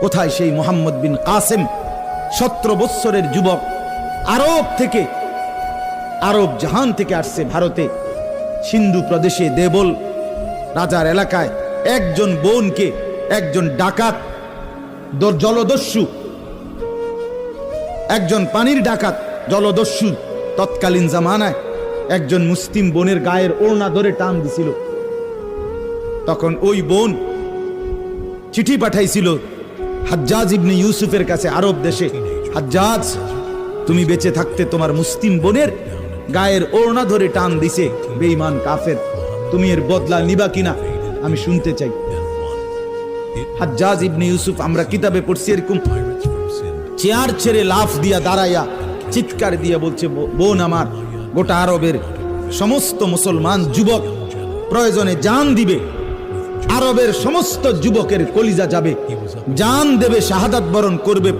কোথায় সেই মোহাম্মদ বিন কাসেম, 17 বৎসরের যুবক, আরব থেকে, আরব জাহান থেকে আসছে ভারতে, সিন্ধু প্রদেশে দেবল রাজার এলাকায় একজন বোনকে একজন ডাকাত, জলদস্যু, একজন পানির ডাকাত জলদস্যু তৎকালীন জামানায় একজন মুসলিম বোনের গায়ের ওড়না ধরে টান দিছিল। তখন ওই বোন চিঠি পাঠাইছিল হাজ্জাজ ইবনে ইউসুফের কাছে আরব দেশে, হাজ্জাজ, তুমি বেঁচে থাকতে তোমার মুসলিম বোনের গায়ের ওড়না ধরে টান দিছে বেঈমান কাফের, তুমি এর বদলা নিবা কিনা আমি শুনতে চাই। হাজ্জাজ ইবনে ইউসুফ, আমরা কিতাবে পড়ছি, এরকম চেয়ার ছেড়ে লাফ দিয়া দাঁড়াইয়া চিৎকার দিয়া বলছে, বোন আমার, গোটা আরবের সমস্ত মুসলমান যুবক প্রয়োজনে জান দিবে, আরবের সমস্ত যুবকের কলিজা যাবে, জান দেবে, শাহাদাত বরণ করবে।